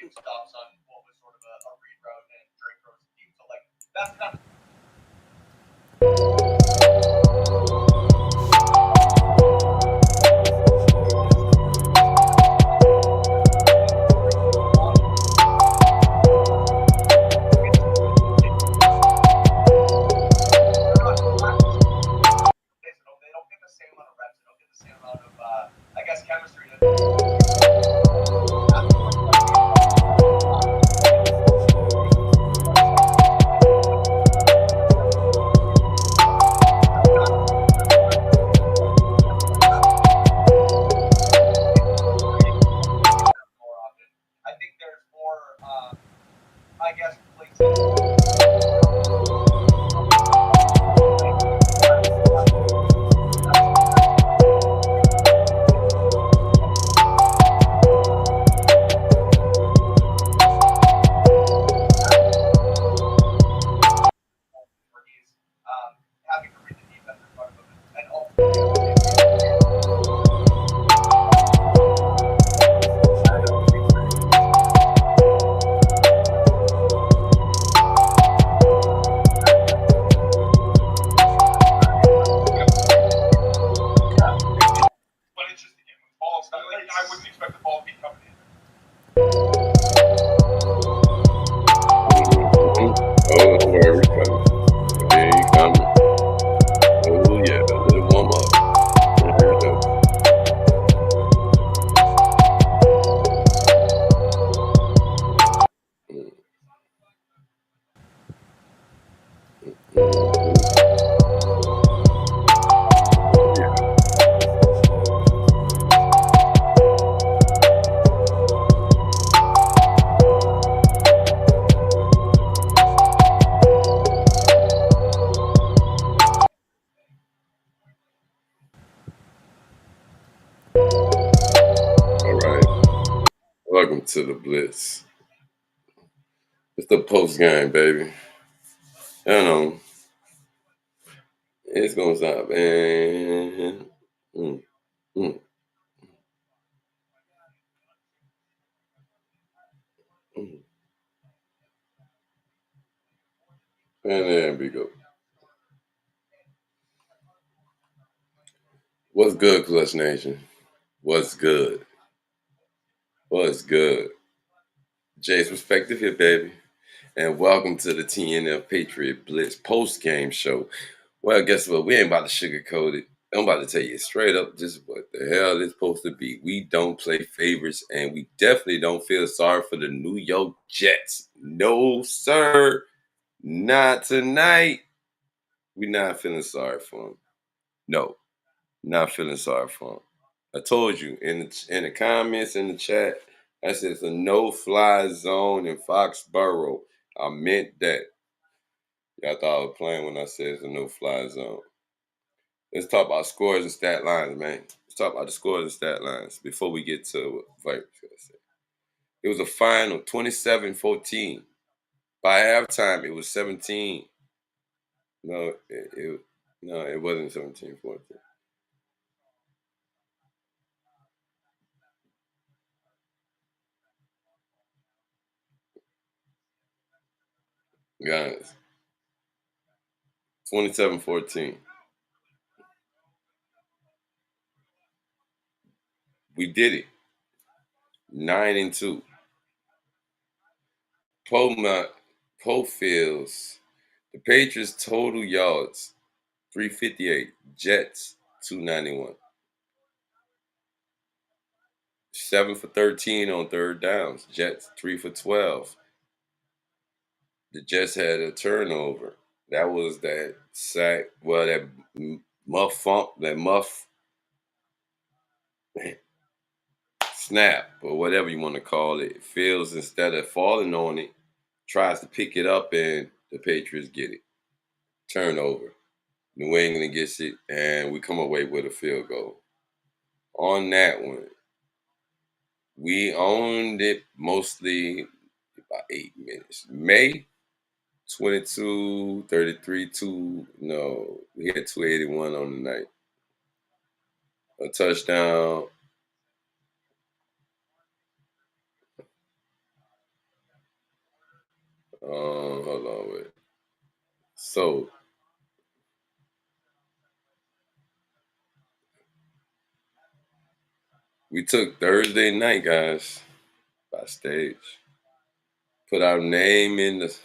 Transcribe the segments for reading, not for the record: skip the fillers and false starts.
stops on what was sort of a read route and Drake Rose team. So like that's kind of they don't get the same amount of reps, they don't get the same amount of I guess chemistry that more often. I think there's more I guess places where he's having to read the defense in front of him and but it's just again with ball stuff. Like, I wouldn't expect the ball to be coming in. Oh, don't worry, we coming. There you coming. Oh yeah, a little warm up. There it is. All right. Welcome to the Blitz. It's the post game, baby. You know, it's gonna stop, man. Mm, mm, mm. And there we go. What's good, Clutch Nation? What's good? What's good? Jay's perspective here, baby. And welcome to the TNF Patriots Blitz post-game show. Well, guess what? We ain't about to sugarcoat it. I'm about to tell you straight up just what the hell it's supposed to be. We don't play favorites, and we definitely don't feel sorry for the New York Jets. No, sir. Not tonight. We're not feeling sorry for them. No, not feeling sorry for them. I told you in the comments in the chat, I said it's a no-fly zone in Foxborough. I meant that. Y'all thought I was playing when I said it's a no-fly zone. Let's talk about scores and stat lines, man. Let's talk about the scores and stat lines before we get to what Vikings gonna say. It was a final 27-14. By halftime, it was 17. No, it wasn't 17-14. Guys, 27-14. We did it. 9-2. Poe Fields. The Patriots total yards 358. Jets 291. 7 for 13 on third downs. Jets 3 for 12. The Jets had a turnover. That was that sack. Well, that muff snap or whatever you want to call it. Fields, instead of falling on it, tries to pick it up, and the Patriots get it. Turnover. New England gets it, and we come away with a field goal. On that one, we owned it mostly about 8 minutes. May 22, 33, 2. No, we had 281 on the night. A touchdown. Hold on, wait. So we took Thursday night, guys, by stage. Put our name in the.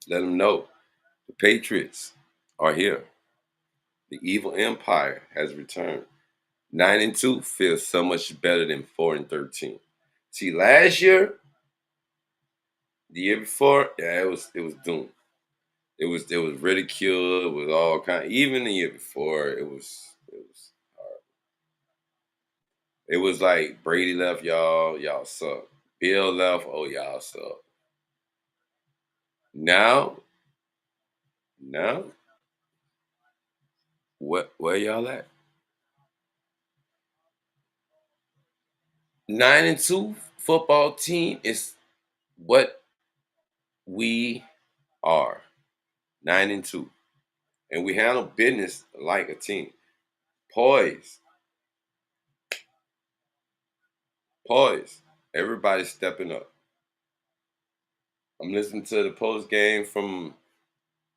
Let them know the Patriots are here. The evil empire has returned. 9-2 feels so much better than 4-13. See, last year, the year before, yeah, it was doomed. It was ridiculed. It was all kind. Even the year before, it was hard. It was like Brady left, y'all suck. Bill left, oh y'all suck. Now, now, where y'all at? 9-2 football team is what we are. 9-2, and we handle business like a team. Poise, poise. Everybody's stepping up. I'm listening to the post game from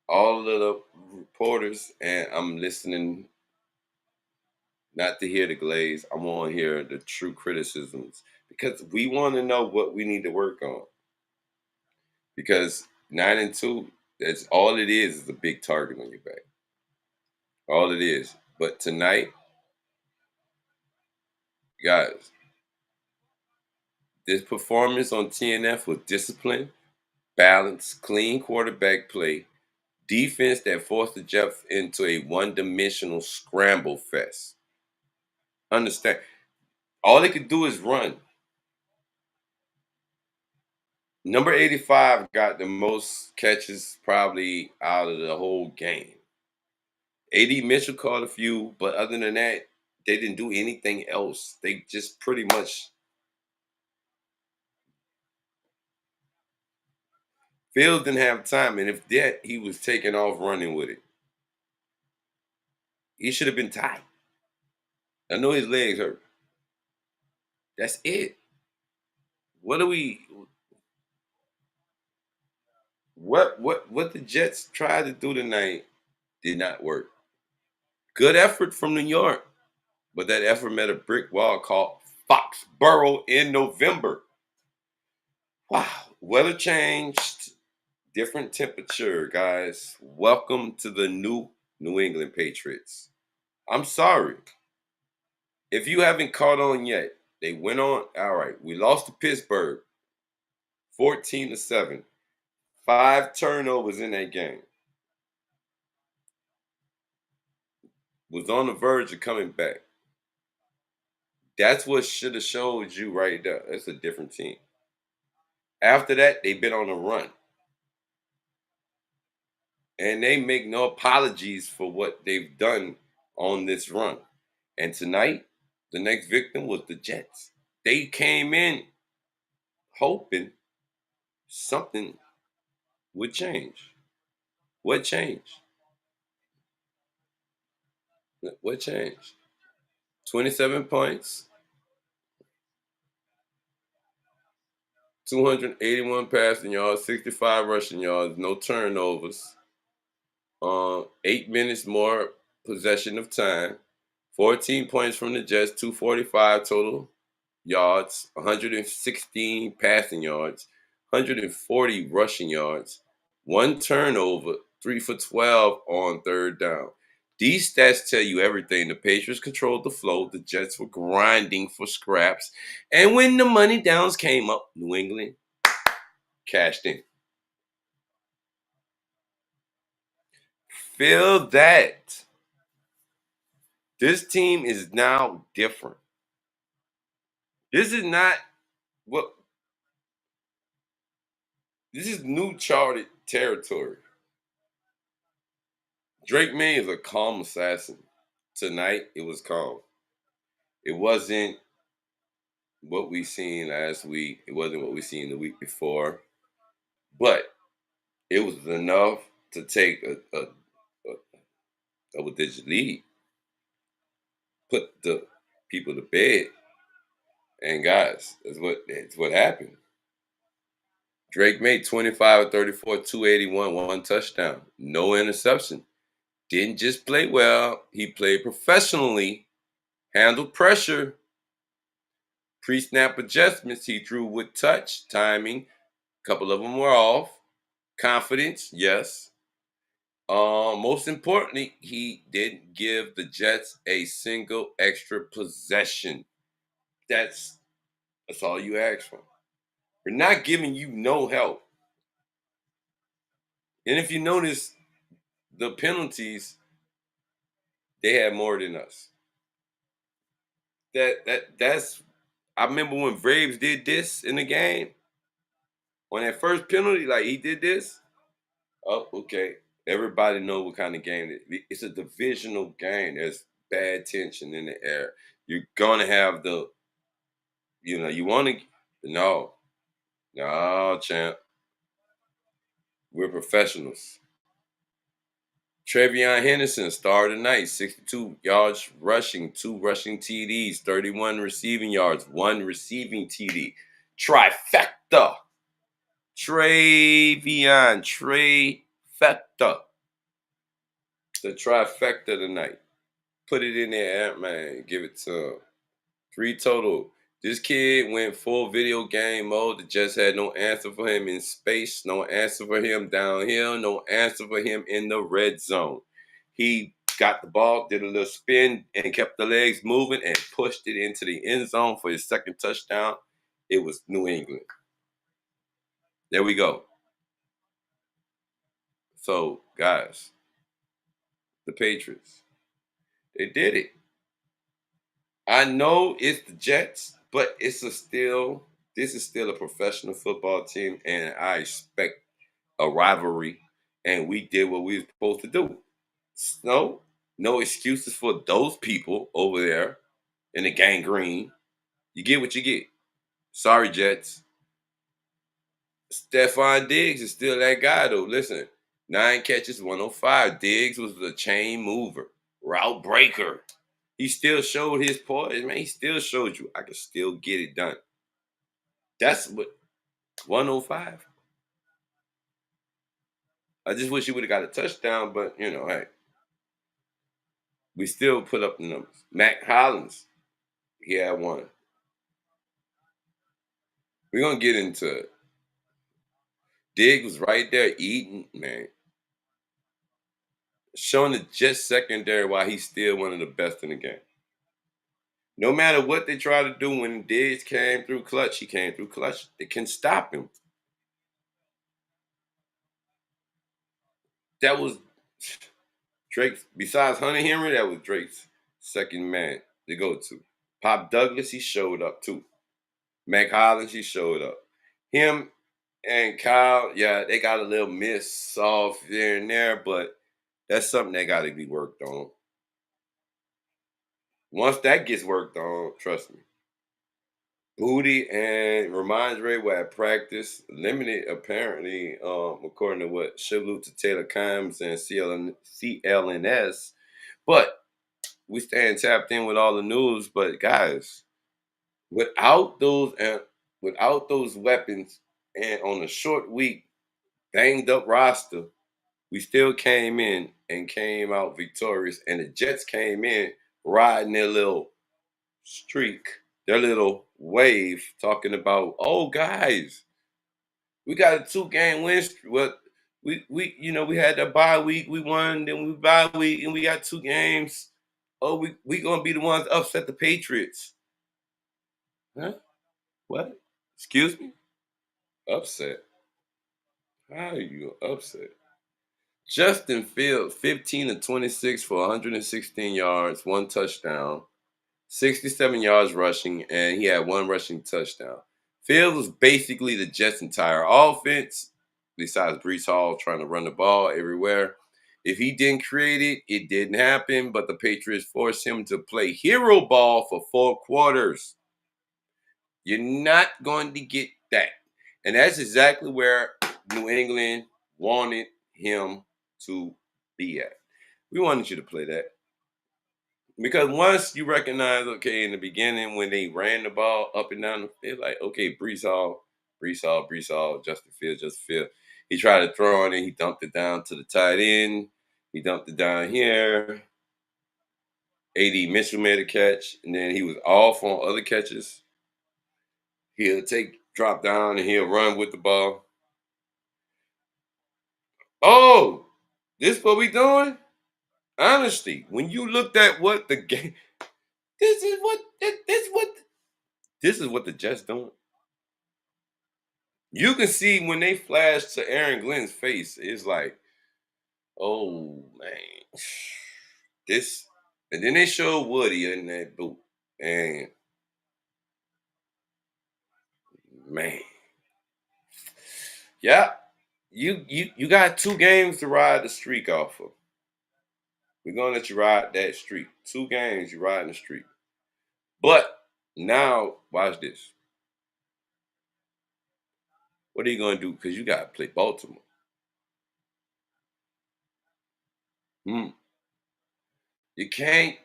all of the reporters, and I'm listening not to hear the glaze. I want to hear the true criticisms because we want to know what we need to work on. Because 9-2, that's all it is a big target on your back. All it is. But tonight, guys, this performance on TNF was discipline, balance, clean quarterback play, defense that forced the Jets into a one-dimensional scramble fest. Understand? All they could do is run. Number 85 got the most catches probably out of the whole game. AD Mitchell caught a few, but other than that, they didn't do anything else. They just pretty much Fields didn't have time, and if that he was taking off running with it. He should have been tied. I know his legs hurt. That's it. What do we what the Jets tried to do tonight did not work. Good effort from New York, but that effort met a brick wall called Foxborough in November. Wow, weather changed, different temperature, guys. Welcome to the new New England Patriots. I'm sorry. If you haven't caught on yet, they went on. All right, we lost to Pittsburgh 14-7. 5 turnovers in that game. Was on the verge of coming back. That's what should have showed you right there. It's a different team. After that, they've been on a run. And they make no apologies for what they've done on this run. And tonight, the next victim was the Jets. They came in hoping something would change. What changed? What changed? 27 points, 281 passing yards, 65 rushing yards, no turnovers. 8 minutes more possession of time, 14 points from the Jets, 245 total yards, 116 passing yards, 140 rushing yards, 1 turnover, 3 for 12 on third down. These stats tell you everything. The Patriots controlled the flow. The Jets were grinding for scraps. And when the money downs came up, New England cashed in. Feel that. This team is now different. This is not what this is new charted territory. Drake May is a calm assassin. Tonight it was calm. It wasn't what we seen last week. It wasn't what we seen the week before. But it was enough to take a double-digit lead, put the people to bed, and guys, that's what happened. Drake made 25 of 34, 281, one touchdown, no interception. Didn't just play well, he played professionally, handled pressure, pre-snap adjustments he threw with touch, timing. A couple of them were off. Confidence, yes. Most importantly, he didn't give the Jets a single extra possession. That's all you ask for. We're not giving you no help. And if you notice, the penalties, they had more than us. That's I remember when Braves did this in the game. On that first penalty, like he did this. Oh, okay. Everybody know what kind of game it is. It's a divisional game. There's bad tension in the air. You're gonna have you want to. No, champ. We're professionals. Trevion Henderson, star of the night, 62 yards rushing, 2 rushing TDs, 31 receiving yards, 1 receiving TD. Trifecta. Trifecta. The trifecta tonight. Put it in there, man. Give it to him. 3 total. This kid went full video game mode. The Jets had no answer for him in space, no answer for him downhill, no answer for him in the red zone. He got the ball, did a little spin, and kept the legs moving and pushed it into the end zone for his second touchdown. It was New England. There we go. So, guys, the Patriots, they did it. I know it's the Jets, but this is still a professional football team, and I expect a rivalry. And we did what we were supposed to do. No excuses for those people over there in the gangrene. You get what you get. Sorry, Jets. Stephon Diggs is still that guy, though. Listen, 9 catches, 105. Diggs was the chain mover, route breaker. He still showed his poise, man. He still showed you I can still get it done. That's what 105. I just wish he would have got a touchdown, but hey, we still put up the numbers. Mac Hollins, he had 1. We're gonna get into it. Diggs was right there eating, man. Showing the Jets secondary why he's still one of the best in the game. No matter what they try to do, when Diggs came through clutch, he came through clutch. They can stop him. That was Drake's, besides Hunter Henry, that was Drake's second man to go to. Pop Douglas, he showed up too. Mac Hollins, he showed up. Him and Kyle, yeah, they got a little miss off there and there, but that's something that got to be worked on. Once that gets worked on, trust me. Booty and Ramondre were at practice, limited apparently, according to what salute to Taylor Kimes and CLNS. But we staying tapped in with all the news. But guys, without those weapons and on a short week, banged up roster, we still came in and came out victorious. And the Jets came in riding their little streak, their little wave, talking about, oh guys, we got a 2-game win streak. Well, we had that bye week, we won, then we bye week, and we got 2 games. Oh, we gonna be the ones to upset the Patriots. Huh? What? Excuse me? Upset? How are you upset? Justin Fields, 15 to 26 for 116 yards, 1 touchdown, 67 yards rushing, and he had 1 rushing touchdown. Fields was basically the Jets' entire offense, besides Brees Hall trying to run the ball everywhere. If he didn't create it, it didn't happen, but the Patriots forced him to play hero ball for 4 quarters. You're not going to get that. And that's exactly where New England wanted him to be at. We wanted you to play that. Because once you recognize, okay, in the beginning when they ran the ball up and down the field, like, okay, Brees Hall Brees Hall, Justin Fields. He tried to throw it and he dumped it down to the tight end. He dumped it down here. A.D. Mitchell made a catch, and then he was off on other catches. He'll drop down, and he'll run with the ball. Oh, this what we doing? Honestly, when you looked at what the game, this is what the Jets doing. You can see when they flash to Aaron Glenn's face, it's like, oh man, this. And then they showed Woody in that boot, and man, yeah, you got 2 games to ride the streak off of. We're gonna let you ride that streak. 2 games, you riding the streak. But now, watch this. What are you gonna do? Because you gotta play Baltimore. You can't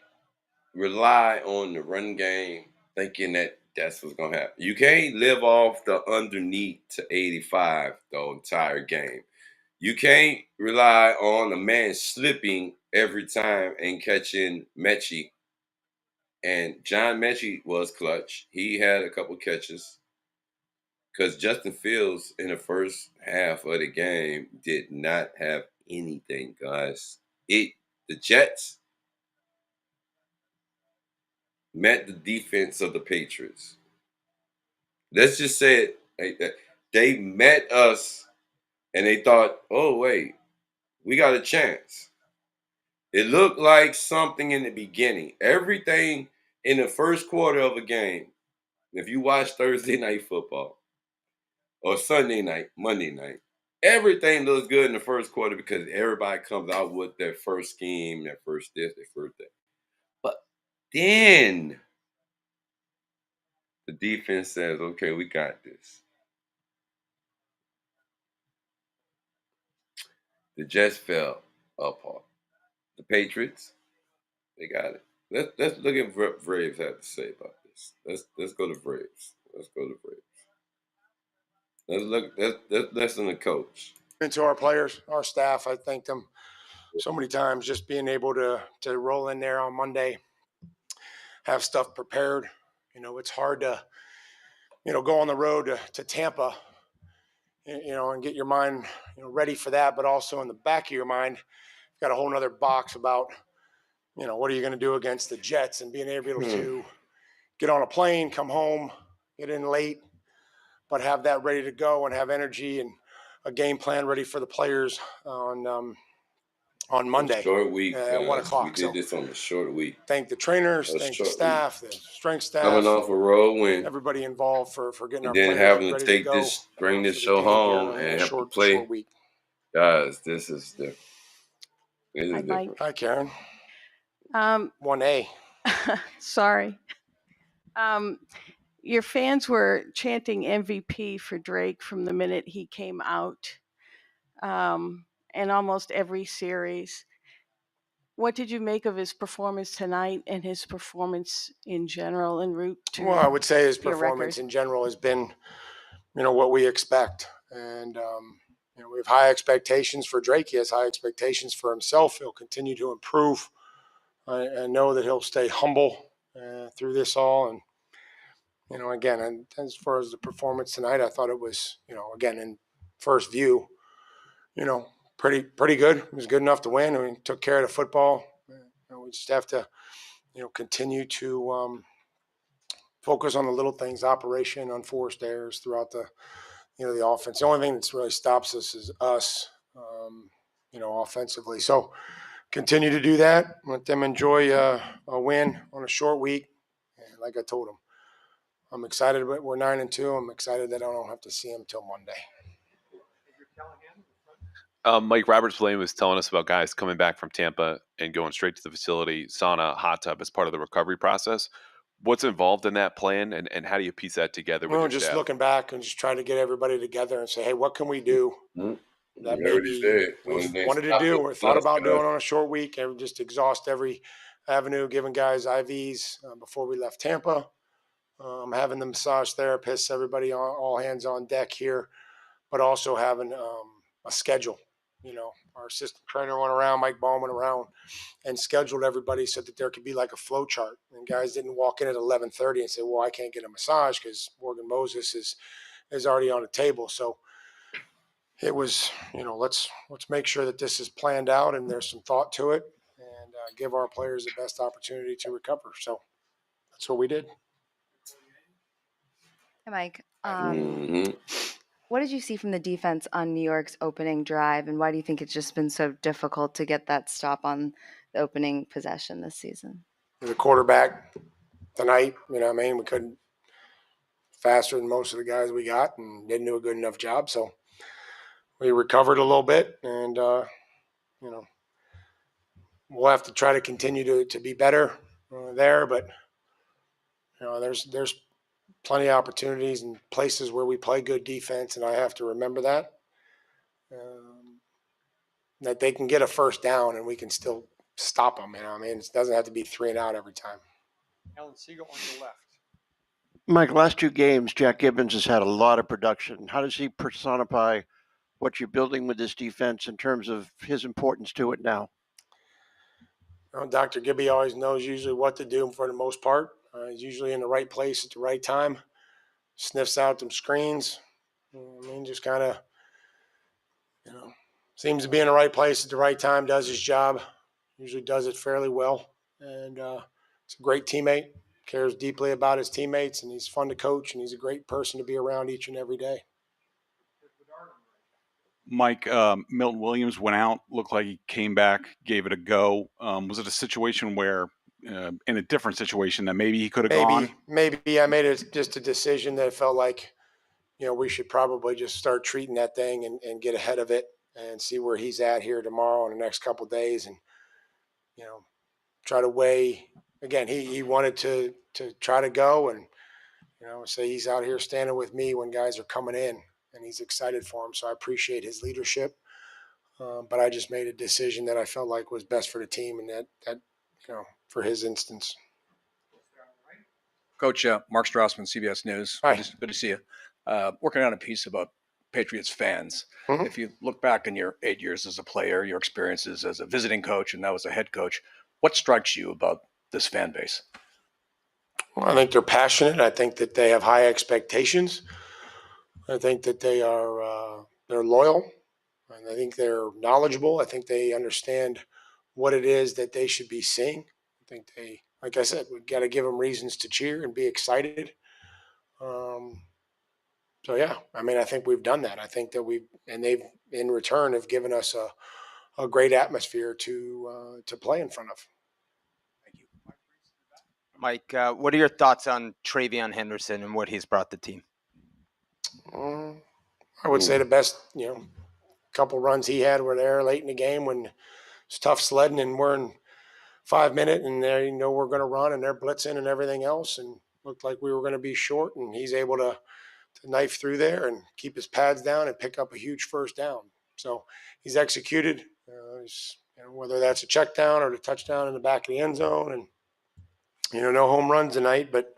rely on the run game thinking that that's what's gonna happen. You can't live off the underneath to 85 the entire game. You can't rely on a man slipping every time and catching Mechie. And John Mechie was clutch. He had a couple catches because Justin Fields in the first half of the game did not have anything, guys. The Jets met the defense of the Patriots. Let's just say it. They met us and they thought, oh, wait, we got a chance. It looked like something in the beginning. Everything in the first quarter of a game, if you watch Thursday Night Football or Sunday night, Monday night, everything looks good in the first quarter because everybody comes out with their first scheme, their first this, their first that. But then the defense says, okay, we got this. The Jets fell apart. The Patriots, they got it. Let's look at what Braves have to say about this. Let's go to Braves. Let's go to Braves. Let's listen to coach. To our players, our staff, I thanked them so many times. Just being able to roll in there on Monday, have stuff prepared. It's hard to go on the road to Tampa, and get your mind ready for that. But also in the back of your mind, you've got a whole nother box about what are you going to do against the Jets, and being able to get on a plane, come home, get in late, but have that ready to go and have energy and a game plan ready for the players on Monday. Short week. At 1 o'clock. We did this on a short week. Thank the trainers, thank the staff, the strength staff. Coming off a road win. Everybody involved for getting our then players having ready to take to go, this, bring this show home and have to play. Short week. Guys, this is different. Hi, Mike. Hi, Karen. 1A. Sorry. Your fans were chanting MVP for Drake from the minute he came out, in almost every series. What did you make of his performance tonight and his performance in general en route to Well, I would say his your performance record? in general has been, what we expect. And, we have high expectations for Drake. He has high expectations for himself. He'll continue to improve. I know that he'll stay humble through this all. And, again, and as far as the performance tonight, I thought it was, again, in first view, pretty good. It was good enough to win. We took care of the football. We just have to, continue to focus on the little things, operation, unforced errors throughout the offense. The only thing that's really stops us is us, offensively. So continue to do that. Let them enjoy a win on a short week. And like I told them, I'm excited. We're 9-2. I'm excited that I don't have to see him till Monday. Mike Roberts Blaine was telling us about guys coming back from Tampa and going straight to the facility, sauna, hot tub as part of the recovery process. What's involved in that plan, and how do you piece that together with your just staff? Looking back and just trying to get everybody together and say, hey, what can we do that maybe we wanted to do or thought about doing on a short week, and just exhaust every avenue, giving guys IVs before we left Tampa. having the massage therapists, everybody all hands on deck here, but also having a schedule. Our assistant trainer went around, Mike Ball went around and scheduled everybody so that there could be like a flow chart. And guys didn't walk in at 11:30 and say, well, I can't get a massage because Morgan Moses is already on the table. So it was, let's make sure that this is planned out and there's some thought to it, and give our players the best opportunity to recover. So that's what we did. Hey, Mike. Mhm. What did you see from the defense on New York's opening drive, and why do you think it's just been so difficult to get that stop on the opening possession this season? The quarterback tonight, we couldn't faster than most of the guys we got and didn't do a good enough job. So we recovered a little bit, and we'll have to try to continue to be better there. But there's plenty of opportunities and places where we play good defense, and I have to remember that that they can get a first down and we can still stop them. It doesn't have to be 3 and out every time. Alan Siegel on your left. Mike, last 2 games, Jack Gibbons has had a lot of production. How does he personify what you're building with this defense in terms of his importance to it now? Dr. Gibby always knows usually what to do for the most part. He's usually in the right place at the right time, sniffs out them screens. Just kind of, seems to be in the right place at the right time, does his job, usually does it fairly well. And he's a great teammate, cares deeply about his teammates, and he's fun to coach, and he's a great person to be around each and every day. Mike, Milton Williams went out, looked like he came back, gave it a go. Was it a situation where, in a different situation, that maybe he could have gone? Maybe I made just a decision that felt like, we should probably just start treating that thing and get ahead of it and see where he's at here tomorrow and the next couple of days, and try to weigh. Again, he wanted to try to go, and say he's out here standing with me when guys are coming in, and he's excited for him. So I appreciate his leadership, but I just made a decision that I felt like was best for the team, and that for his instance. Coach, Mark Strassman, CBS News. Hi. Good to see you. Working on a piece about Patriots fans. Mhm. If you look back in your 8 years as a player, your experiences as a visiting coach and now as a head coach, what strikes you about this fan base? Well, I think they're passionate. I think that they have high expectations. I think that they're loyal, and I think they're knowledgeable. I think they understand what it is that they should be seeing. I think they, like I said, we've got to give them reasons to cheer and be excited. So yeah, I think we've done that. I think that they've in return have given us a great atmosphere to play in front of. Thank you. Mike, what are your thoughts on Travion Henderson and what he's brought the team? I would say the best, couple runs he had were there late in the game when it's tough sledding and we're in 5 minutes and they we're going to run and they're blitzing and everything else, and looked like we were going to be short, and he's able to knife through there and keep his pads down and pick up a huge first down. So he's executed, whether that's a check down or the touchdown in the back of the end zone, and no home runs tonight, but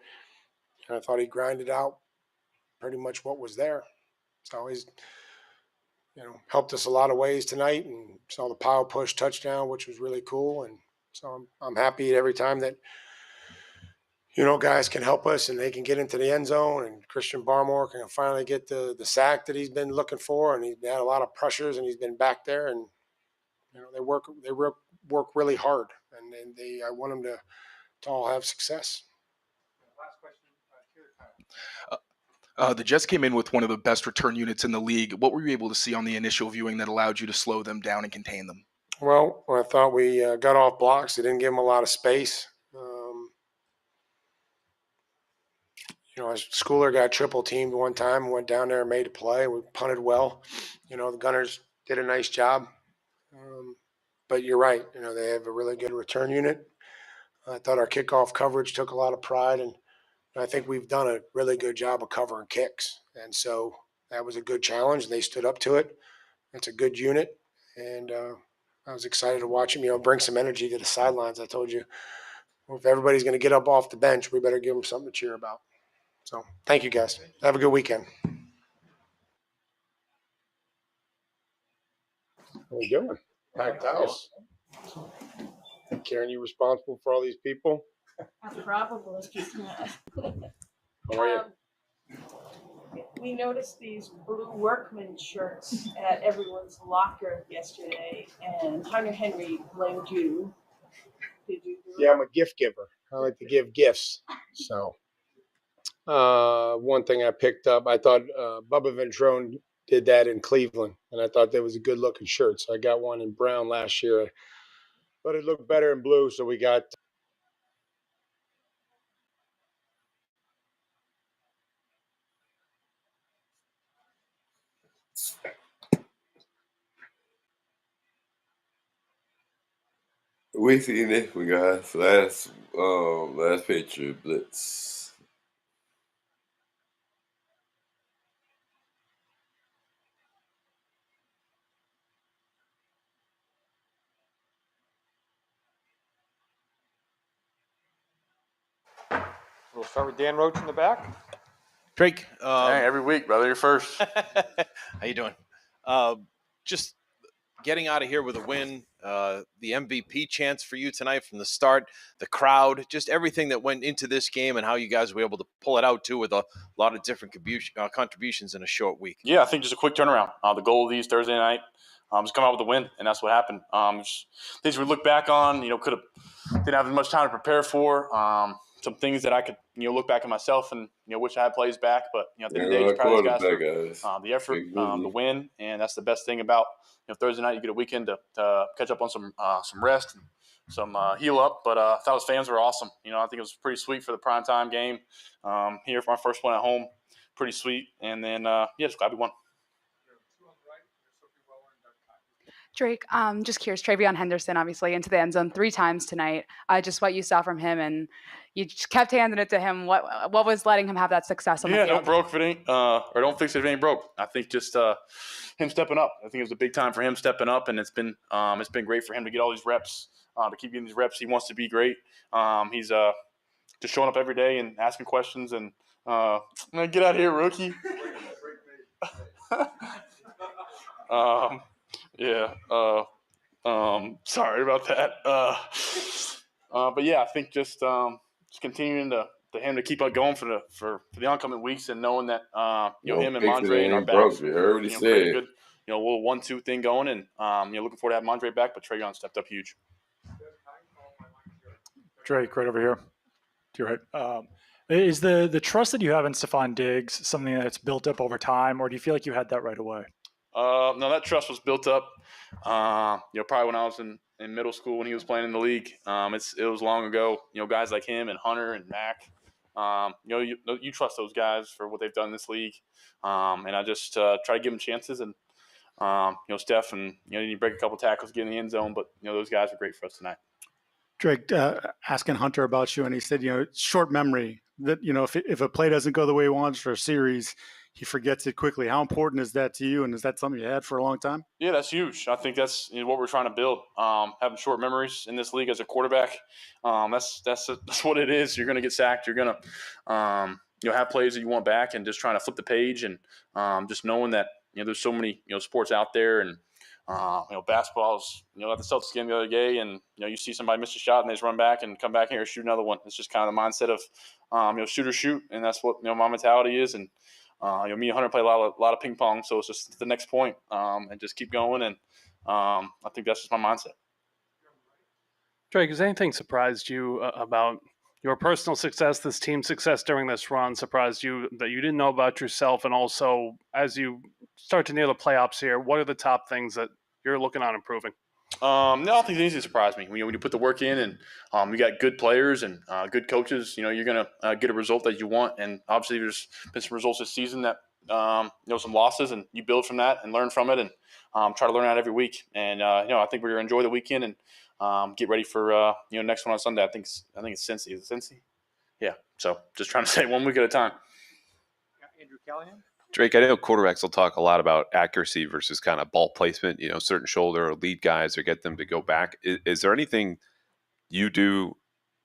I thought he grinded out pretty much what was there. So he's helped us a lot of ways tonight, and saw the power push touchdown, which was really cool. And so I'm happy every time that guys can help us and they can get into the end zone, and Christian Barmore can finally get the sack that he's been looking for, and he's had a lot of pressures and he's been back there, and they work really hard, and I want them to all have success. Last question. The Jets came in with one of the best return units in the league. What were you able to see on the initial viewing that allowed you to slow them down and contain them? Well, I thought we got off blocks. They didn't give them a lot of space. Schooler got triple teamed one time and went down there and made a play. We punted well. The Gunners did a nice job. But you're right. They have a really good return unit. I thought our kickoff coverage took a lot of pride, and I think we've done a really good job of covering kicks. And so that was a good challenge, and they stood up to it. It's a good unit, and I was excited to watch them, bring some energy to the sidelines. I told you, if everybody's going to get up off the bench, we better give them something to cheer about. So thank you, guys. Have a good weekend. How you doing? Packed house. Karen, you responsible for all these people? Probably. How are you? We noticed these blue workman shirts at everyone's locker yesterday, and Hunter Henry blamed you. Did you do Yeah, I'm a gift giver. I like to give gifts. So one thing I picked up, I thought Bubba Ventrone did that in Cleveland, and I thought that was a good looking shirt. So I got one in brown last year, but it looked better in blue. So we got We see next week, guys. Last Patriot Blitz. We'll start with Dan Roach in the back. Drake, Hey, every week, brother. You're first. how you doing? Just getting out of here with a win, the MVP chance for you tonight from the start, the crowd, just everything that went into this game and how you guys were able to pull it out, too, with a lot of different contributions in a short week. Yeah, I think just a quick turnaround. The goal of these Thursday night was come out with a win, and that's what happened. Things we look back on, didn't have as much time to prepare for. Some things that I could, look back at myself and, wish I had plays back. But, at the end of the day, just proud of these guys for the effort, the win. And that's the best thing about, Thursday night. You get a weekend to catch up on some rest and some heal up. But I thought his fans were awesome. I think it was pretty sweet for the primetime game here for my first one at home. Pretty sweet. And then, just glad we won. Drake, just curious, Travion Henderson, obviously, into the end zone 3 times tonight. Just what you saw from him, and you just kept handing it to him. What was letting him have that success on the field? Don't broke if it ain't, or don't fix it if it ain't broke. I think just him stepping up. I think it was a big time for him stepping up, and it's been great for him to get all these reps, to keep getting these reps. He wants to be great. He's just showing up every day and asking questions. And get out of here, rookie. Sorry about that. But yeah, I think just continuing to him to keep on going for the oncoming weeks, and knowing that him and Mondre and our backs, You heard what he got a said. good little 1-2 thing going, and looking forward to having Mondre back. But Travion stepped up huge. Drake, right over here. To your right. Is the trust that you have in Stephon Diggs something that's built up over time, or do you feel like you had that right away? No, that trust was built up. Probably when I was in middle school when he was playing in the league. It was long ago. Guys like him and Hunter and Mac. You trust those guys for what they've done in this league. And I just try to give them chances. And Steph, and you break a couple tackles, get in the end zone. But those guys are great for us tonight. Drake, asking Hunter about you, and he said, short memory. That if a play doesn't go the way he wants for a series, he forgets it quickly. How important is that to you, and is that something you had for a long time? Yeah, that's huge. I think that's what we're trying to build. Having short memories in this league as a quarterback, that's what it is. You're going to get sacked. You're going to have plays that you want back, and just trying to flip the page, and just knowing that there's so many sports out there, and basketball's at the Celtics game the other day, and you see somebody miss a shot and they just run back and come back here and shoot another one. It's just kind of the mindset of shoot or shoot, and that's what my mentality is. And me and Hunter play a lot of ping pong, so it's just the next point, and just keep going. And I think that's just my mindset. Drake, has anything surprised you about your personal success, this team's success during this run, surprised you that you didn't know about yourself? And also, as you start to near the playoffs here, what are the top things that you're looking on improving? No, I don't think anything surprised me. When you put the work in, and you got good players and good coaches, you're going to get a result that you want. And obviously, there's been some results this season that some losses, and you build from that and learn from it, and try to learn out every week. And I think we're going to enjoy the weekend and get ready for next one on Sunday. I think it's Cincy. Is it Cincy? Yeah. So just trying to say 1 week at a time. Andrew Callahan. Drake, I know quarterbacks will talk a lot about accuracy versus kind of ball placement, certain shoulder or lead guys, or get them to go back. Is there anything you do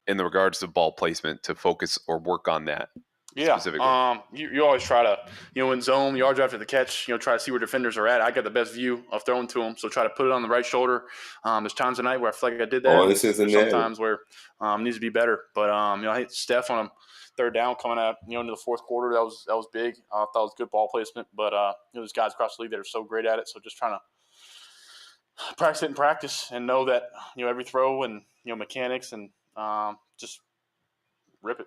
in the regards to ball placement to focus or work on that? Yeah. specifically? You always try to, in zone, yards after the catch, try to see where defenders are at. I got the best view of throwing to them, so try to put it on the right shoulder. There's times tonight where I feel like I did that. Oh, this There's isn't sometimes where it needs to be better. But I hit Steph on a third down coming out, into the fourth quarter. That was big. I thought it was good ball placement. But there's guys across the league that are so great at it. So just trying to practice it in practice and know that every throw and mechanics and just rip it.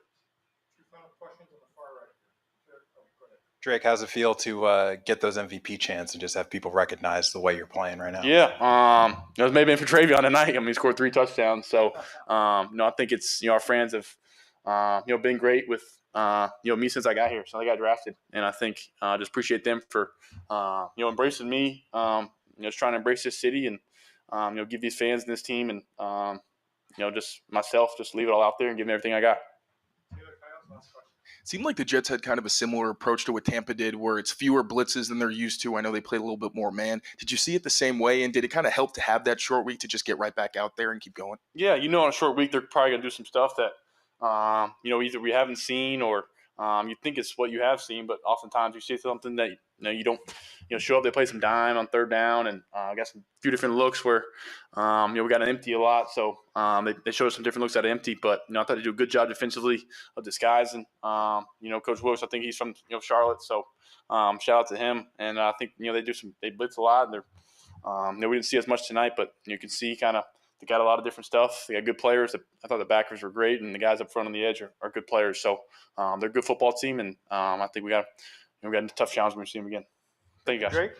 Drake, how's it feel to get those MVP chants and just have people recognize the way you're playing right now? Yeah, it was maybe for Travion tonight. He scored 3 touchdowns. So, I think it's our friends have been great with me since I got here, since I got drafted, and I think just appreciate them for embracing me. Just trying to embrace this city and give these fans and this team and just myself, just leave it all out there and give them everything I got. Seemed like the Jets had kind of a similar approach to what Tampa did, where it's fewer blitzes than they're used to. I know they played a little bit more man. Did you see it the same way? And did it kind of help to have that short week to just get right back out there and keep going? Yeah, on a short week, they're probably going to do some stuff that, either we haven't seen or you think it's what you have seen, but oftentimes you see something that, you don't, show up. They play some dime on third down and got some few different looks where, we got an empty a lot. So they showed us some different looks at empty, but, I thought they do a good job defensively of disguising. Coach Willis, I think he's from, Charlotte. So shout out to him. And I think, they blitz a lot. And they're, we didn't see as much tonight, but you can see kind of, they got a lot of different stuff. They got good players. I thought the backers were great, and the guys up front on the edge are good players. So they're a good football team, and I think we got a tough challenge when we see them again. Thank you, guys. Drake?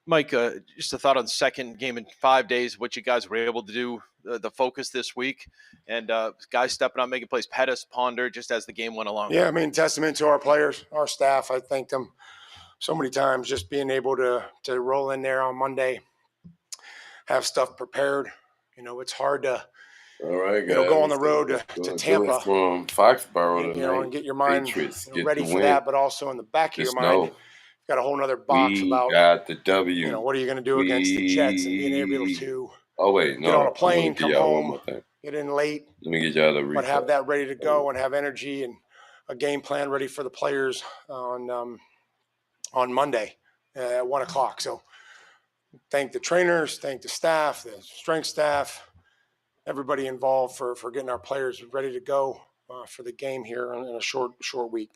Mike, just a thought on the second game in 5 days, what you guys were able to do, the focus this week, and guys stepping up, making plays. Pettis, Ponder, just as the game went along. Yeah, testament to our players, our staff. I thank them so many times, just being able to roll in there on Monday, have stuff prepared. It's hard to all right, guys, go on the road to Tampa from Foxborough and get your mind ready for win. that, but also in the back of your mind, you've got a whole other box about got the W. What are you going to do against the Jets and being able to get on a plane, come home, get in late, let me get y'all the but have that ready to go and have energy and a game plan ready for the players on Monday at 1 o'clock. So thank the trainers, thank the staff, the strength staff, everybody involved for getting our players ready to go for the game here in a short week.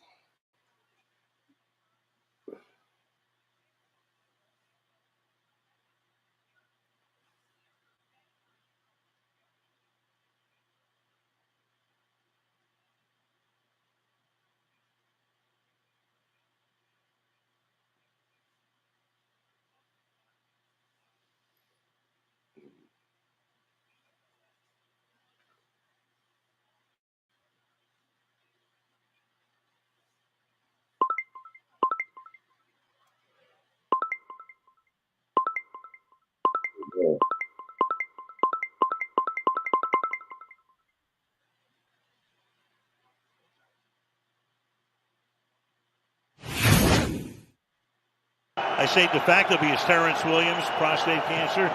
I say de facto be is Terrence Williams, prostate cancer.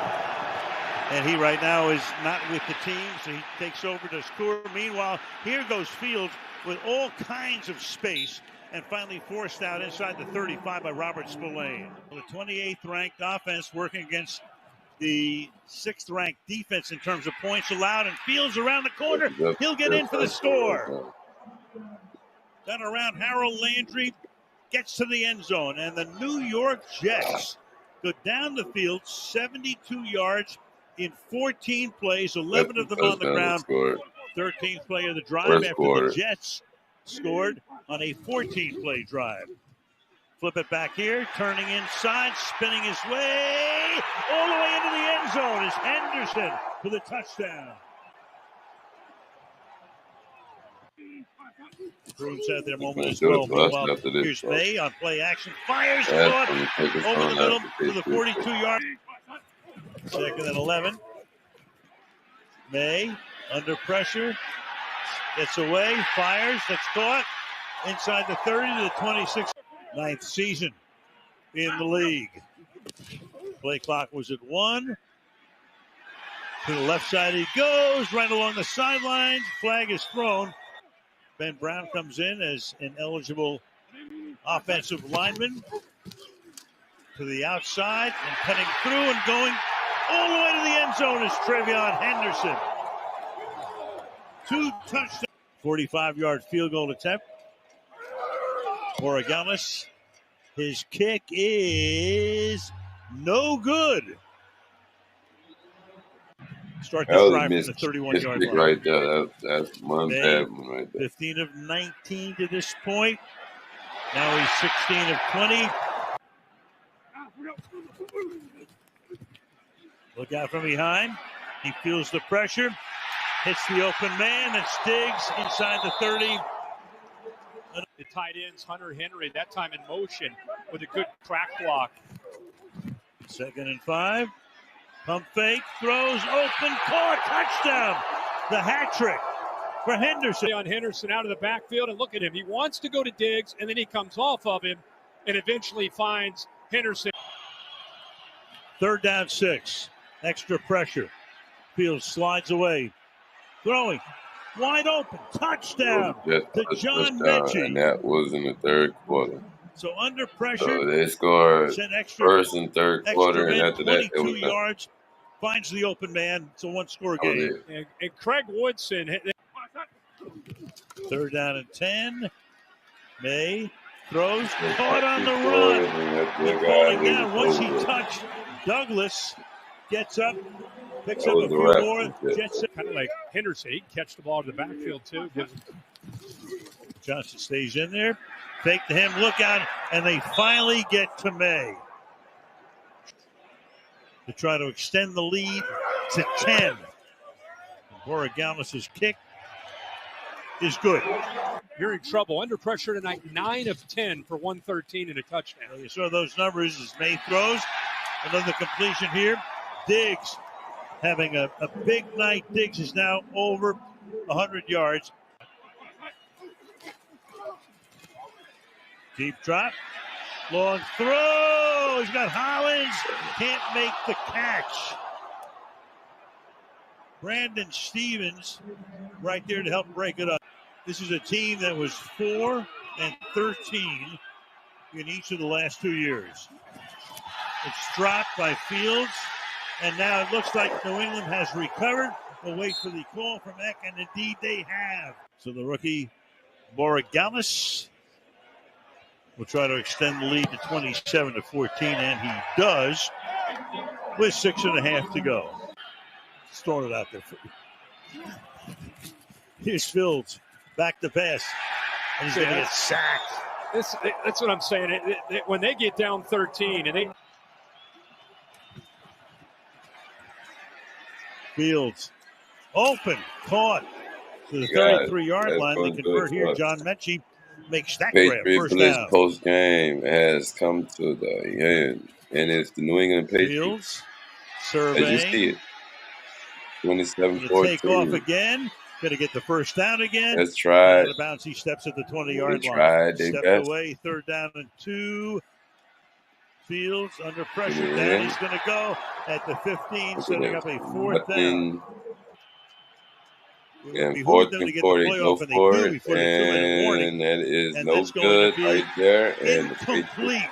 And he right now is not with the team, so he takes over to score. Meanwhile, here goes Fields with all kinds of space and finally forced out inside the 35 by Robert Spillane. The 28th ranked offense working against the 6th ranked defense in terms of points allowed, and Fields around the corner. He'll get in for the score. Done around Harold Landry. Gets to the end zone, and the New York Jets go down the field 72 yards in 14 plays, 11 of them on the ground. 13th play of the drive after the Jets scored on a 14-play drive. Flip it back here, turning inside, spinning his way, all the way into the end zone is Henderson for the touchdown. Crooms had their moment as well. Meanwhile, here's May on play action. Fires short over the middle to the 42-yard. Second and 11. May under pressure. Gets away. Fires. That's caught. Inside the 30 to the 26. 9th season in the league. Play clock was at 1. To the left side he goes, right along the sidelines. Flag is thrown. Ben Brown comes in as an eligible offensive lineman. To the outside and cutting through and going all the way to the end zone is Travion Henderson. 2 touchdowns. 45-yard field goal attempt. Borregales. His kick is no good. Start this drive from the 31-yard line. Right there. That's one bad one right there. 15 of 19 to this point. Now he's 16 of 20. Look out from behind. He feels the pressure. Hits the open man. That's Diggs inside the 30. The tight ends, Hunter Henry, that time in motion with a good crack block. 2nd and 5. Pump fake, throws, open, caught, touchdown. The hat trick for Henderson. On Henderson out of the backfield, and look at him. He wants to go to Diggs, and then he comes off of him and eventually finds Henderson. 3rd down 6. Extra pressure. Fields slides away. Throwing. Wide open. Touchdown to John Mechie. And that was in the 3rd quarter. So under pressure. So they scored first and 3rd quarter, and after that, it 22 was yards. Finds the open man. It's a 1-score game. And Craig Woodson. 3rd down and 10. May throws. Caught on the run. They're falling down. Once he touched Douglas, gets up. Picks up a few more. Jets kind of like Henderson. He can catch the ball to the backfield, too. Johnson stays in there. Fake to him. Look out. And they finally get to May. To try to extend the lead to 10. Borregales' kick is good. You're in trouble. Under pressure tonight, 9 of 10 for 113 and a touchdown. Well, you saw those numbers as May throws. Another completion here. Diggs having a big night. Diggs is now over 100 yards. Deep drop. Long throw. He's got Hollins. Can't make the catch. Brandon Stevens right there to help break it up. This is a team that was 4 and 13 in each of the last 2 years. It's dropped by Fields, and now it looks like New England has recovered. We'll wait for the call from Eck, and indeed they have. So the rookie Borregales will try to extend the lead to 27-14, and he does with 6.5 to go. Started out there. Here's Fields, back to pass, and he's going to get sacked. That's what I'm saying. When they get down 13 and they... Fields, open, caught to the 33-yard line. They convert here. John Mechie makes that grab. First down. Postgame has come to the end, and it's the New England Patriots. Fields, survey. As you see it, 27-14. Take off again. Going to get the first down again. Let's try. Out of bounds, he steps at the 20-yard line. Tried Step best. away, 3rd down and 2. Fields under pressure. Down he's going to go at the 15, setting up a 4th down. And 4th and 40, go for it, and that is no good right there. And the Patriots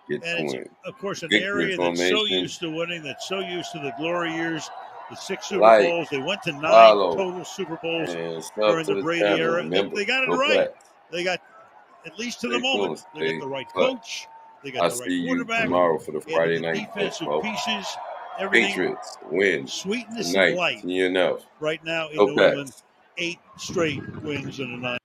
get to win. Of course, an Victory area that's so formation. used to winning, that's so used to the glory years, the 6 Super Like, Bowls. They went to 9 follow, total Super Bowls and sub during to the the Brady channel. era. Remember, They got it go right. Black. They got, at least to the Stay moment, cool, they got the right stay clutch. coach. They got I'll the see right you quarterback. tomorrow for the They Friday had the night defensive football. pieces. Everything Patriots win sweetness tonight. and light TNF. right now in Go New Pats. England. 8 straight wins in a 9.